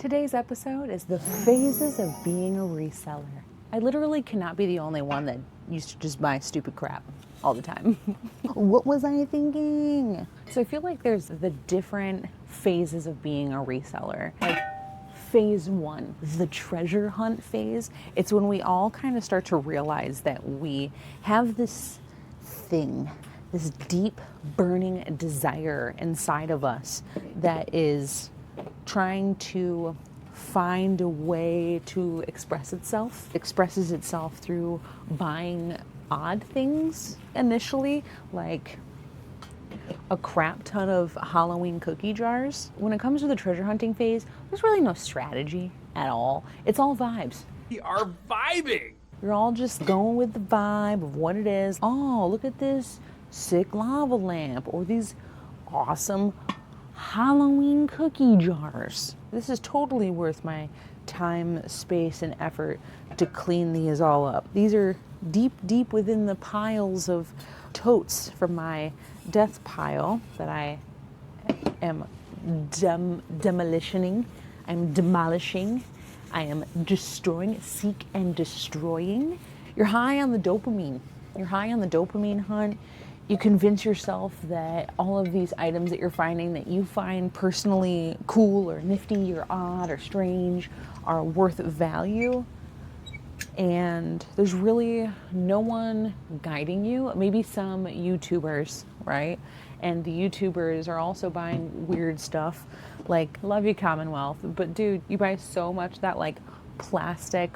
Today's episode is the phases of being a reseller. I literally cannot be the only one that used to just buy stupid crap all the time. What was I thinking? So I feel like there's the different phases of being a reseller. Like phase one, the treasure hunt phase. It's when we all kind of start to realize that we have this thing, this deep burning desire inside of us that is trying to find a way to express itself. It expresses itself through buying odd things initially, like a crap ton of Halloween cookie jars. When it comes to the treasure hunting phase, there's really no strategy at all. It's all vibes. We are vibing. You're all just going with the vibe of what it is. Oh, look at this sick lava lamp, or these awesome Halloween cookie jars. This is totally worth my time, space, and effort to clean these all up. These are deep, deep within the piles of totes from my death pile that I am demolishing. I'm demolishing. I am destroying, seek and destroying. You're high on the dopamine. You're high on the dopamine hunt. You convince yourself that all of these items that you're finding that you find personally cool or nifty or odd or strange are worth value. And there's really no one guiding you. Maybe some YouTubers, right? And the YouTubers are also buying weird stuff. Like, love you, Commonwealth. But dude, you buy so much that like plastic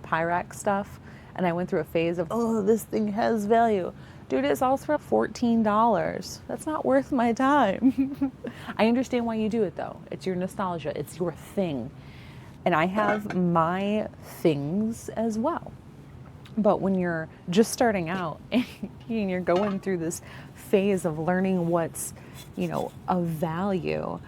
Pyrex stuff. And I went through a phase of, oh, this thing has value. Dude, it sells for $14. That's not worth my time. I understand why you do it though. It's your nostalgia. It's your thing. And I have my things as well. But when you're just starting out and you're going through this phase of learning what's, of value,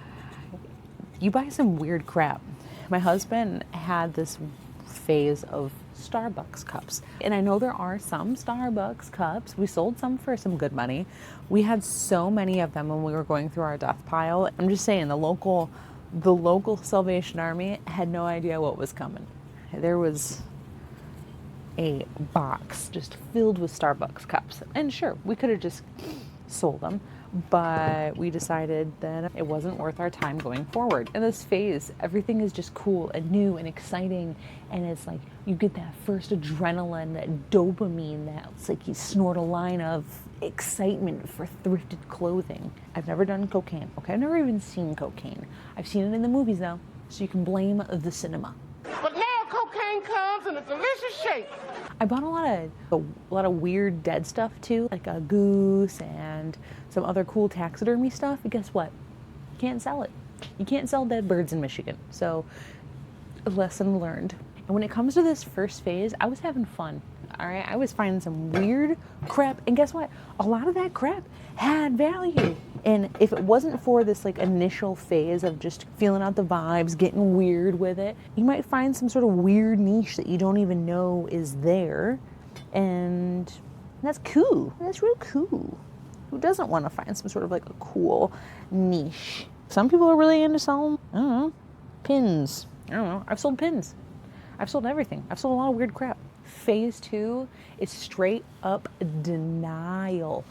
you buy some weird crap. My husband had this phase of Starbucks cups. And I know there are some Starbucks cups. We sold some for some good money. We had so many of them when we were going through our death pile. I'm just saying, the local Salvation Army had no idea what was coming. There was a box just filled with Starbucks cups. And sure, we could have just sold them, but we decided that it wasn't worth our time going forward. In this phase, everything is just cool and new and exciting, and it's like you get that first adrenaline, that dopamine, that's like you snort a line of excitement for thrifted clothing. I've never done cocaine, okay? I've never even seen cocaine. I've seen it in the movies though, so you can blame the cinema. But now cocaine comes in a delicious shape. I bought a lot of weird dead stuff too, like a goose and some other cool taxidermy stuff. And guess what? You can't sell it. You can't sell dead birds in Michigan. So, lesson learned. And when it comes to this first phase, I was having fun. All right, I was finding some weird crap, and guess what? A lot of that crap had value. And if it wasn't for this like initial phase of just feeling out the vibes, getting weird with it, you might find some sort of weird niche that you don't even know is there. And that's cool. That's real cool. Who doesn't want to find some sort of like a cool niche? Some people are really into selling, I don't know, pins. I don't know. I've sold pins. I've sold everything. I've sold a lot of weird crap. Phase two is straight up denial.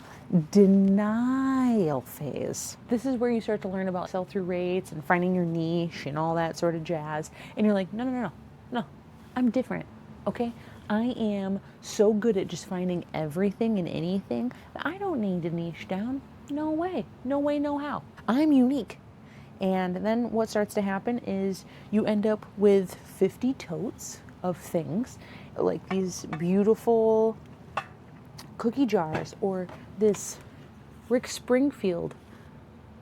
Denial phase. This is where you start to learn about sell-through rates and finding your niche and all that sort of jazz. And you're like, no, I'm different, okay? I am so good at just finding everything and anything that I don't need to niche down. No way, no how. I'm unique. And then what starts to happen is you end up with 50 totes of things, like these beautiful cookie jars, or this Rick Springfield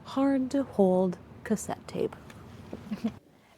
hard to hold cassette tape.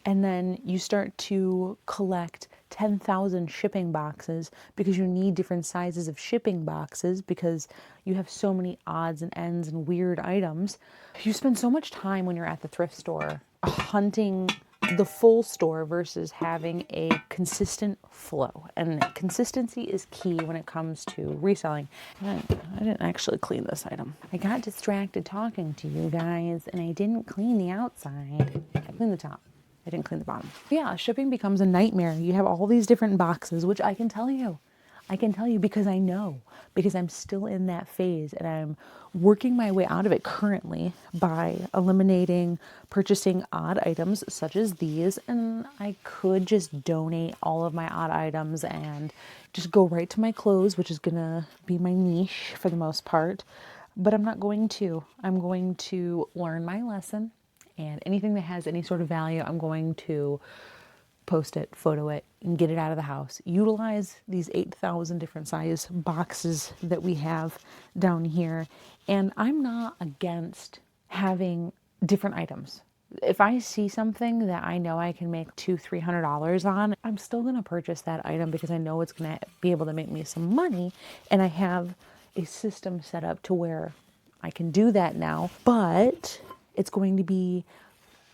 And then you start to collect 10,000 shipping boxes because you need different sizes of shipping boxes because you have so many odds and ends and weird items. You spend so much time when you're at the thrift store hunting the full store versus having a consistent flow. And consistency is key when it comes to reselling. I didn't actually clean this item. I got distracted talking to you guys and I didn't clean the outside. I cleaned the top. I didn't clean the bottom. Yeah, shipping becomes a nightmare. You have all these different boxes, which I can tell you. I can tell you because I know, because I'm still in that phase and I'm working my way out of it currently by eliminating purchasing odd items such as these. And I could just donate all of my odd items and just go right to my clothes, which is going to be my niche for the most part. But I'm not going to. I'm going to learn my lesson, and anything that has any sort of value, I'm going to post it, photo it, and get it out of the house. Utilize these 8,000 different size boxes that we have down here. And I'm not against having different items. If I see something that I know I can make $200-$300 on, I'm still going to purchase that item because I know it's going to be able to make me some money. And I have a system set up to where I can do that now, but it's going to be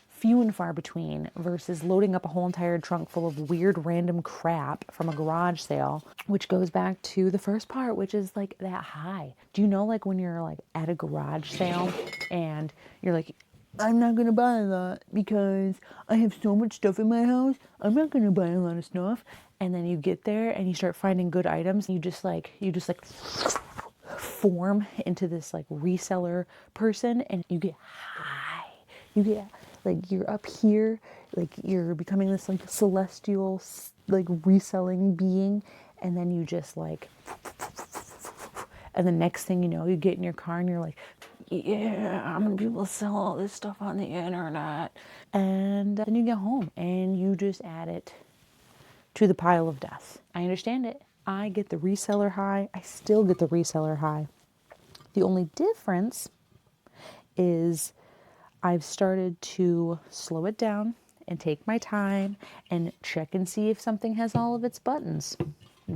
few and far between versus loading up a whole entire trunk full of weird random crap from a garage sale, which goes back to the first part, which is like that high. Do you know, like when you're like at a garage sale and you're like, I'm not gonna buy a lot because I have so much stuff in my house, I'm not gonna buy a lot of stuff. And then you get there and you start finding good items. You just like form into this like reseller person, and you get high. You get like you're up here, like you're becoming this like celestial like reselling being, and then you just like, and the next thing you know, you get in your car and you're like, yeah, I'm gonna be able to sell all this stuff on the internet. And then you get home and you just add it to the pile of death. I understand it. I get the reseller high. I still get the reseller high. The only difference is I've started to slow it down and take my time and check and see if something has all of its buttons.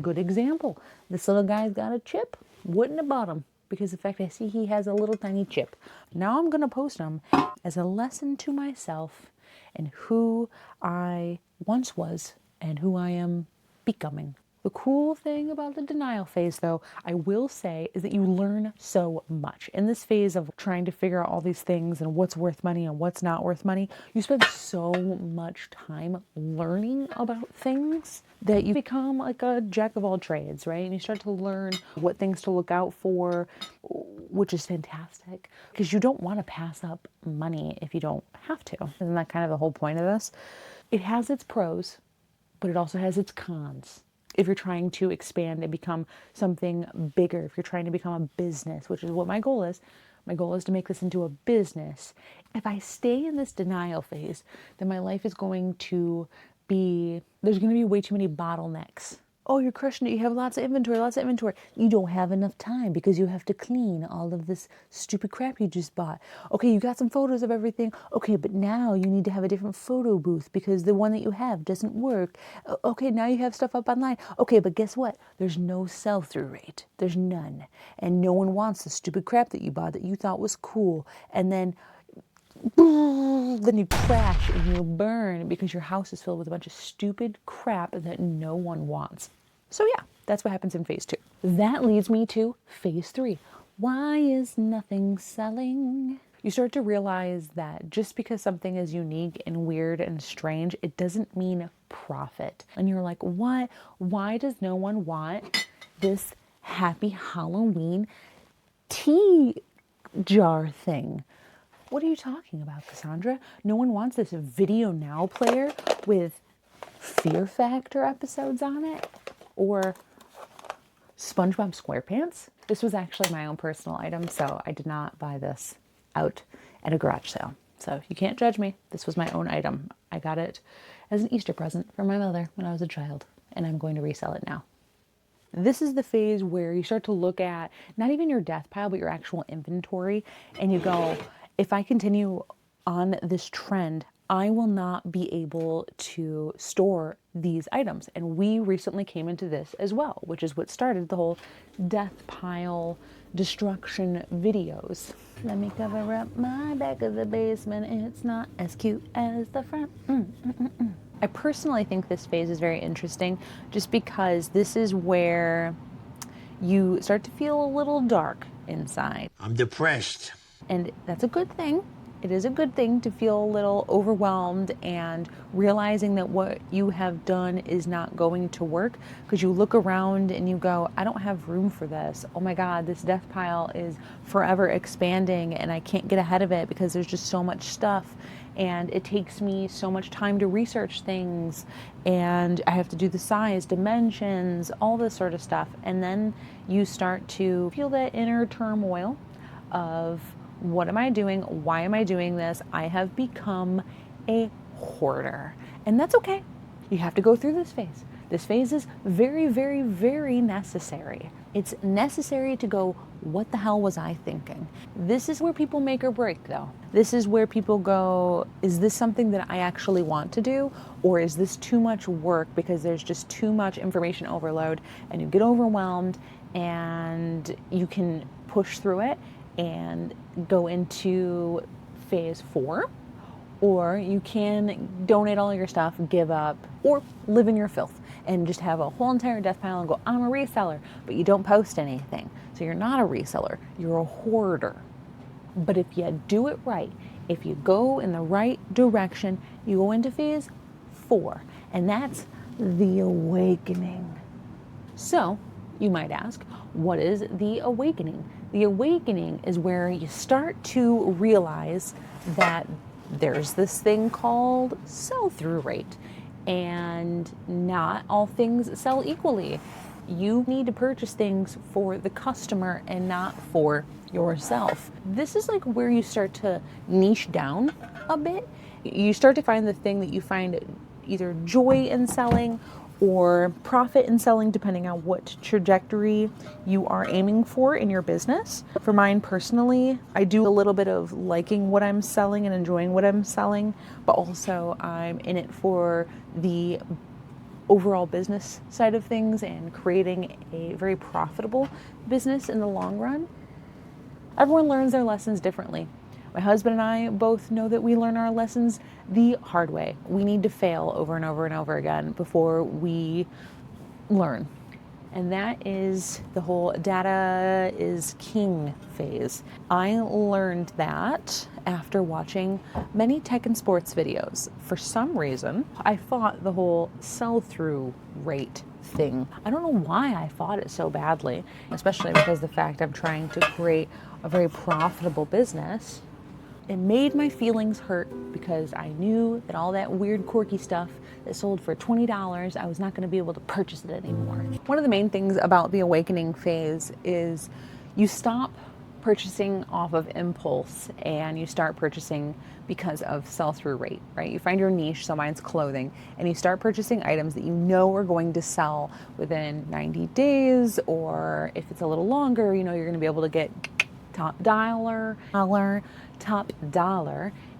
Good example. This little guy's got a chip. Wouldn't have bought him because in fact I see he has a little tiny chip. Now I'm going to post him as a lesson to myself and who I once was and who I am becoming. The cool thing about the denial phase, though, I will say, is that you learn so much. In this phase of trying to figure out all these things and what's worth money and what's not worth money, you spend so much time learning about things that you become like a jack of all trades, right? And you start to learn what things to look out for, which is fantastic because you don't want to pass up money if you don't have to. Isn't that kind of the whole point of this? It has its pros, but it also has its cons. If you're trying to expand and become something bigger, if you're trying to become a business, which is what my goal is to make this into a business. If I stay in this denial phase, then my life is going to be, there's going to be way too many bottlenecks. Oh, you're crushing it. You have lots of inventory, lots of inventory. You don't have enough time because you have to clean all of this stupid crap you just bought. Okay, you got some photos of everything. Okay, but now you need to have a different photo booth because the one that you have doesn't work. Okay, now you have stuff up online. Okay, but guess what? There's no sell-through rate. There's none. And no one wants the stupid crap that you bought that you thought was cool. And then you crash and you burn because your house is filled with a bunch of stupid crap that no one wants. So yeah, that's what happens in phase 2. That leads me to phase 3. Why is nothing selling? You start to realize that just because something is unique and weird and strange, it doesn't mean profit. And you're like, what? Why does no one want this happy Halloween tea jar thing? What are you talking about, Cassandra? No one wants this Video Now player with Fear Factor episodes on it? Or SpongeBob SquarePants? This was actually my own personal item, so I did not buy this out at a garage sale. So you can't judge me. This was my own item. I got it as an Easter present from my mother when I was a child, and I'm going to resell it now. This is the phase where you start to look at not even your death pile, but your actual inventory, and you go, if I continue on this trend, I will not be able to store these items. And we recently came into this as well, which is what started the whole death pile destruction videos. Let me cover up my back of the basement. It's not as cute as the front. I personally think this phase is very interesting just because this is where you start to feel a little dark inside. I'm depressed. And that's a good thing. It is a good thing to feel a little overwhelmed and realizing that what you have done is not going to work, because you look around and you go, I don't have room for this. Oh my God, this death pile is forever expanding and I can't get ahead of it because there's just so much stuff. And it takes me so much time to research things, and I have to do the size, dimensions, all this sort of stuff. And then you start to feel that inner turmoil of, what am I doing? Why am I doing this? I have become a hoarder. And that's okay. You have to go through this phase. This phase is very, very, very necessary. It's necessary to go, what the hell was I thinking? This is where people make or break, though. This is where people go, is this something that I actually want to do? Or is this too much work because there's just too much information overload and you get overwhelmed and you can push through it and go into phase 4, or you can donate all your stuff, give up, or live in your filth and just have a whole entire death pile and go, I'm a reseller, but you don't post anything. So you're not a reseller, you're a hoarder. But if you do it right, if you go in the right direction, you go into phase 4, and that's the awakening. So you might ask, what is the awakening? The awakening is where you start to realize that there's this thing called sell-through rate, and not all things sell equally. You need to purchase things for the customer and not for yourself. This is like where you start to niche down a bit. You start to find the thing that you find either joy in selling or profit in selling, depending on what trajectory you are aiming for in your business. For mine personally, I do a little bit of liking what I'm selling and enjoying what I'm selling, but also I'm in it for the overall business side of things and creating a very profitable business in the long run. Everyone learns their lessons differently. My husband and I both know that we learn our lessons the hard way. We need to fail over and over and over again before we learn. And that is the whole data is king phase. I learned that after watching many tech and sports videos. For some reason, I fought the whole sell-through rate thing. I don't know why I fought it so badly, especially because the fact I'm trying to create a very profitable business. It made my feelings hurt because I knew that all that weird quirky stuff that sold for $20, I was not going to be able to purchase it anymore. One of the main things about the awakening phase is you stop purchasing off of impulse and you start purchasing because of sell-through rate, right? You find your niche, so mine's clothing, and you start purchasing items that you know are going to sell within 90 days, or if it's a little longer, you know you're going to be able to get top dollar.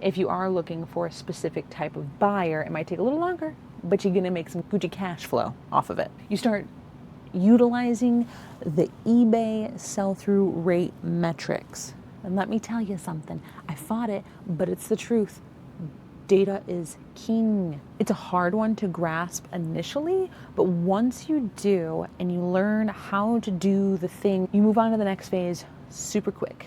If you are looking for a specific type of buyer, it might take a little longer, but you're gonna make some Gucci cash flow off of it. You start utilizing the eBay sell-through rate metrics. And let me tell you something, I fought it, but it's the truth. Data is king. It's a hard one to grasp initially, but once you do and you learn how to do the thing, you move on to the next phase super quick.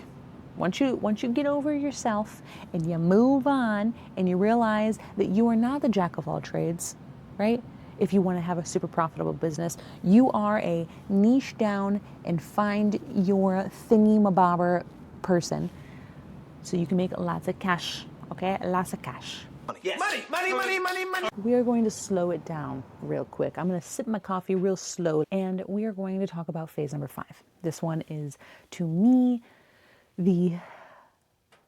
Once you get over yourself and you move on and you realize that you are not the jack of all trades, right? If you want to have a super profitable business, you are a niche down and find your thingy-mabobber person so you can make lots of cash, okay? Lots of cash. Yes. Money. We are going to slow it down real quick. I'm going to sip my coffee real slow, and we are going to talk about phase number 5. This one is, to me, the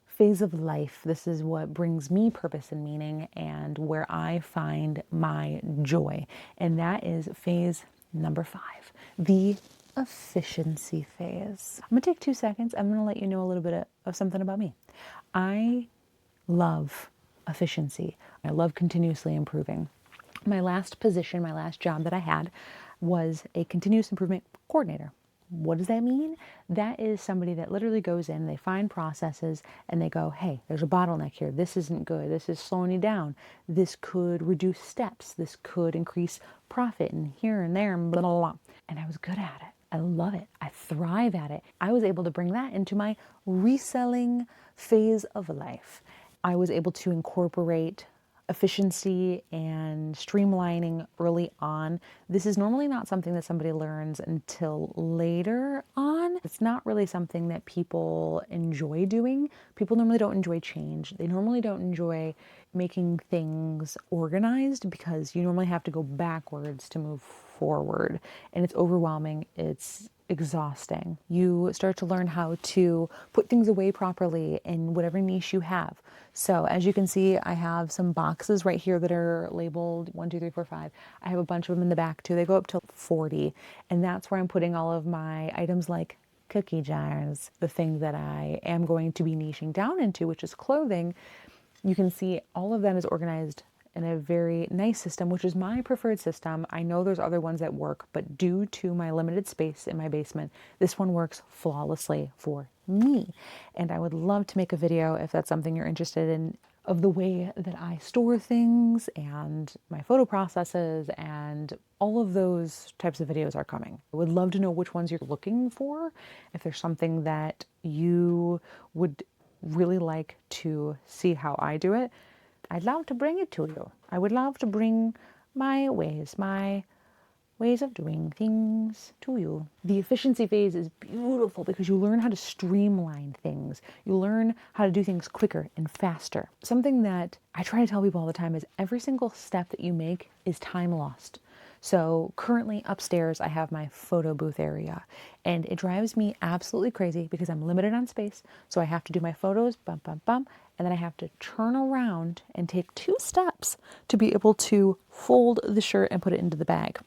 phase of life. This is what brings me purpose and meaning and where I find my joy. And that is phase number 5, the efficiency phase. I'm going to take 2 seconds. I'm going to let you know a little bit of something about me. I love efficiency. I love continuously improving. My last position, my last job that I had was a continuous improvement coordinator. What does that mean? That is somebody that literally goes in, they find processes and they go, hey, there's a bottleneck here. This isn't good. This is slowing you down. This could reduce steps. This could increase profit and here and there and blah, blah, blah. And I was good at it. I love it. I thrive at it. I was able to bring that into my reselling phase of life. I was able to incorporate efficiency and streamlining early on. This is normally not something that somebody learns until later on. It's not really something that people enjoy doing. People normally don't enjoy change. They normally don't enjoy making things organized because you normally have to go backwards to move forward. And it's overwhelming. It's exhausting. You start to learn how to put things away properly in whatever niche you have. So as you can see, I have some boxes right here that are labeled 1, 2, 3, 4, 5. I have a bunch of them in the back too. They go up to 40. And that's where I'm putting all of my items like cookie jars, the thing that I am going to be niching down into, which is clothing. You can see all of them is organized in a very nice system, which is my preferred system. I know there's other ones that work, but due to my limited space in my basement, this one works flawlessly for me. And I would love to make a video if that's something you're interested in, of the way that I store things and my photo processes, and all of those types of videos are coming. I would love to know which ones you're looking for, if there's something that you would really like to see how I do it. I'd love to bring it to you. I would love to bring my ways of doing things to you. The efficiency phase is beautiful because you learn how to streamline things. You learn how to do things quicker and faster. Something that I try to tell people all the time is every single step that you make is time lost. So currently upstairs, I have my photo booth area, and it drives me absolutely crazy because I'm limited on space. So I have to do my photos, bump, bump, bump, and then I have to turn around and take 2 steps to be able to fold the shirt and put it into the bag.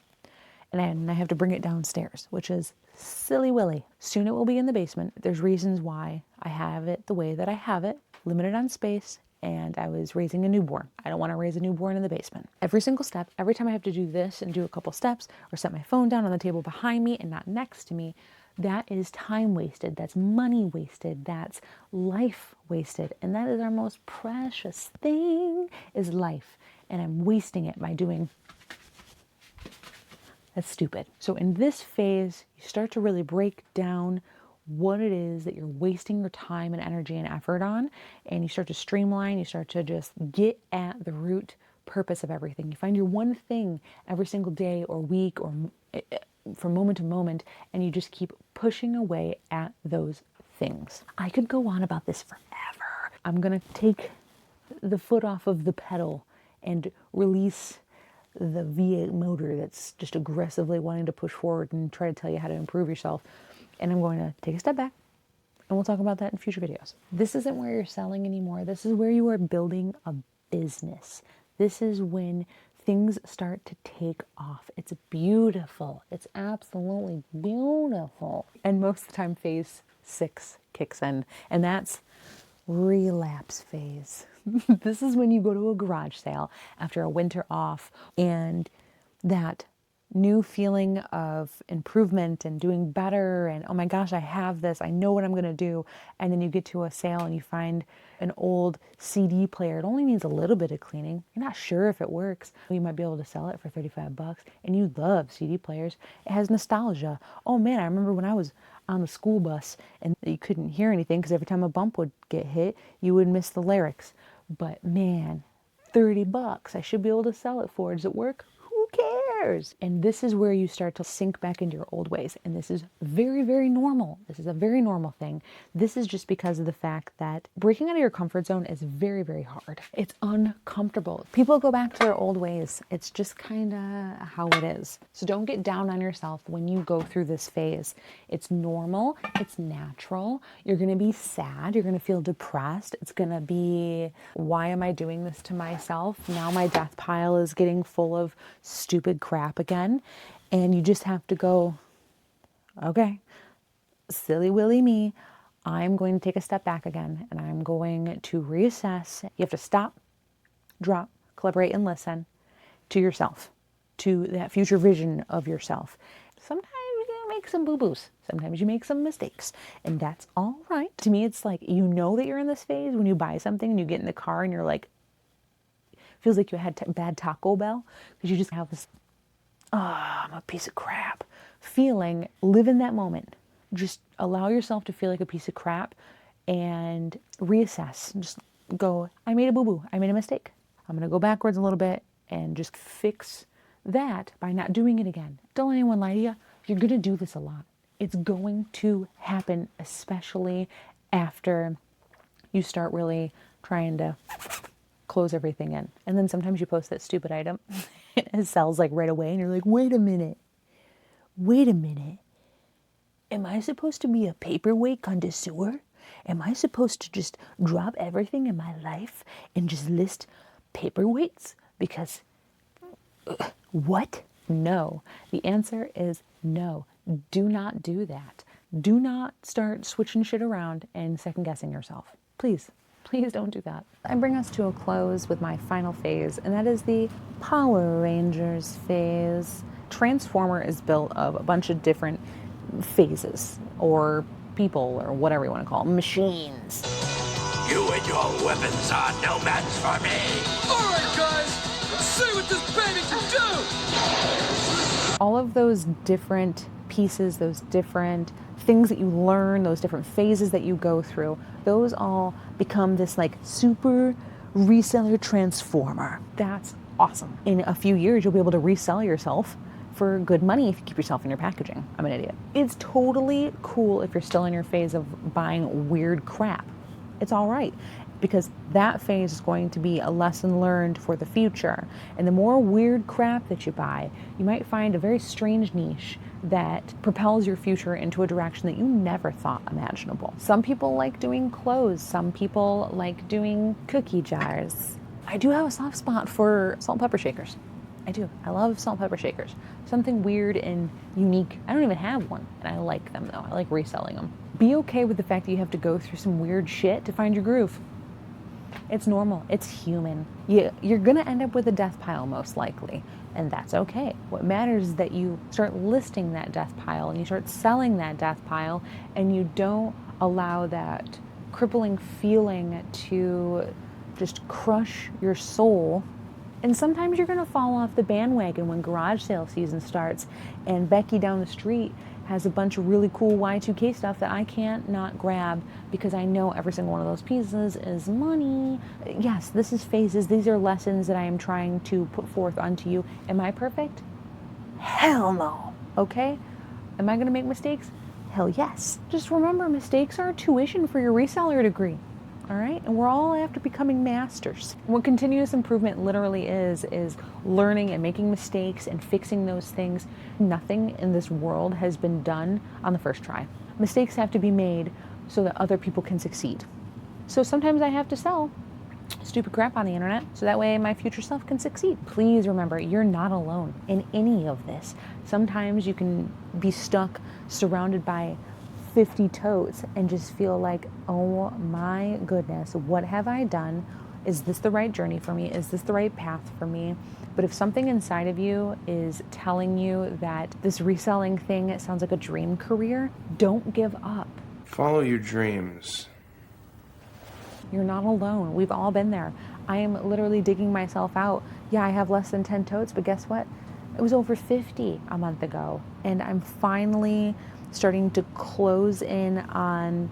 And then I have to bring it downstairs, which is silly willy. Soon it will be in the basement. There's reasons why I have it the way that I have it, limited on space, and I was raising a newborn. I don't want to raise a newborn in the basement. Every single step, every time I have to do this and do a couple steps or set my phone down on the table behind me and not next to me, that is time wasted. That's money wasted. That's life wasted. And that is our most precious thing, is life. And I'm wasting it by doing. That's stupid. So in this phase, you start to really break down what it is that you're wasting your time and energy and effort on, and you start to streamline, you start to just get at the root purpose of everything. You find your one thing every single day or week or from moment to moment, and you just keep pushing away at those things. I could go on about this forever. I'm gonna take the foot off of the pedal and release the V8 motor that's just aggressively wanting to push forward and try to tell you how to improve yourself. And I'm going to take a step back, and we'll talk about that in future videos. This isn't where you're selling anymore. This is where you are building a business. This is when things start to take off. It's beautiful. It's absolutely beautiful. And most of the time, phase 6 kicks in, and that's relapse phase. This is when you go to a garage sale after a winter off, and that new feeling of improvement and doing better and, oh my gosh, I have this, I know what I'm going to do. And then you get to a sale and you find an old CD player. It only needs a little bit of cleaning. You're not sure if it works. You might be able to sell it for 35 bucks, and you love CD players. It has nostalgia. Oh man, I remember when I was on the school bus and you couldn't hear anything because every time a bump would get hit, you would miss the lyrics. But man, 30 bucks, I should be able to sell it for. Does it work? Who cares? And this is where you start to sink back into your old ways. And this is very, very normal. This is a very normal thing. This is just because of the fact that breaking out of your comfort zone is very, very hard. It's uncomfortable. People go back to their old ways. It's just kind of how it is. So don't get down on yourself when you go through this phase. It's normal. It's natural. You're going to be sad. You're going to feel depressed. It's going to be, why am I doing this to myself? Now my death pile is getting full of stupid crap again. And you just have to go, okay, silly willy me, I'm going to take a step back again, and I'm going to reassess. You have to stop, drop, collaborate, and listen to yourself, to that future vision of yourself. Sometimes you make some boo-boos. Sometimes you make some mistakes, and that's all right. To me, it's like, you know that you're in this phase when you buy something and you get in the car and you're like, feels like you had bad Taco Bell, because you just have this, I'm a piece of crap feeling. Live in that moment. Just allow yourself to feel like a piece of crap and reassess. Just go, I made a boo-boo, I made a mistake. I'm gonna go backwards a little bit and just fix that by not doing it again. Don't let anyone lie to you. You're gonna do this a lot. It's going to happen, especially after you start really trying to close everything in. And then sometimes you post that stupid item and it sells like right away and you're like, wait a minute. Am I supposed to be a paperweight connoisseur? Am I supposed to just drop everything in my life and just list paperweights? Because what? No. The answer is no. Do not do that. Do not start switching shit around and second guessing yourself. Please don't do that. I bring us to a close with my final phase, and that is the Power Rangers phase. Transformer is built of a bunch of different phases, or people, or whatever you want to call them, machines. You and your weapons are no match for me. All right, guys, let's see what this baby can do. All of those different pieces, those different things that you learn, those different phases that you go through, those all become this like super reseller transformer. That's awesome. In a few years, you'll be able to resell yourself for good money if you keep yourself in your packaging. I'm an idiot. It's totally cool if you're still in your phase of buying weird crap. It's all right, because that phase is going to be a lesson learned for the future. And the more weird crap that you buy, you might find a very strange niche that propels your future into a direction that you never thought imaginable. Some people like doing clothes. Some people like doing cookie jars. I do have a soft spot for salt and pepper shakers. I do. I love salt and pepper shakers. Something weird and unique. I don't even have one, and I like them though. I like reselling them. Be okay with the fact that you have to go through some weird shit to find your groove. It's normal. It's human. You're gonna end up with a death pile most likely, and that's okay. What matters is that you start listing that death pile and you start selling that death pile, and you don't allow that crippling feeling to just crush your soul. And sometimes you're gonna fall off the bandwagon when garage sale season starts and Becky down the street has a bunch of really cool Y2K stuff that I can't not grab because I know every single one of those pieces is money. Yes, this is phases. These are lessons that I am trying to put forth onto you. Am I perfect? Hell no. Okay? Am I gonna make mistakes? Hell yes. Just remember, mistakes are tuition for your reseller degree. All right? And we're all after becoming masters. What continuous improvement literally is learning and making mistakes and fixing those things. Nothing in this world has been done on the first try. Mistakes have to be made so that other people can succeed. So sometimes I have to sell stupid crap on the internet so that way my future self can succeed. Please remember, you're not alone in any of this. Sometimes you can be stuck surrounded by 50 totes and just feel like, oh my goodness, what have I done? Is this the right journey for me? Is this the right path for me? But if something inside of you is telling you that this reselling thing sounds like a dream career, don't give up. Follow your dreams. You're not alone. We've all been there. I am literally digging myself out. Yeah, I have less than 10 totes, but guess what? It was over 50 a month ago. And I'm finally starting to close in on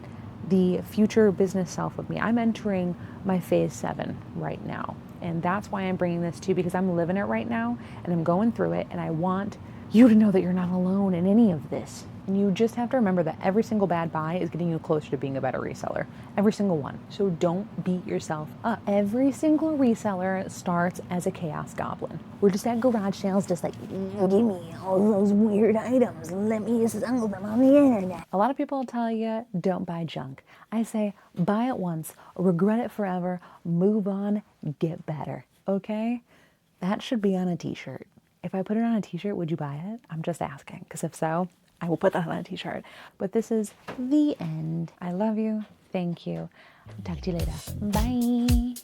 the future business self of me. I'm entering my phase 7 right now. And that's why I'm bringing this to you, because I'm living it right now and I'm going through it, and I want you to know that you're not alone in any of this. And you just have to remember that every single bad buy is getting you closer to being a better reseller. Every single one. So don't beat yourself up. Every single reseller starts as a chaos goblin. We're just at garage sales, just like, give me all those weird items. Let me sell them on the internet. A lot of people will tell you, don't buy junk. I say, buy it once, regret it forever, move on, get better. Okay? That should be on a t-shirt. If I put it on a t-shirt, would you buy it? I'm just asking, because if so, I will put that on a t-shirt. But this is the end. I love you. Thank you. Talk to you later. Bye.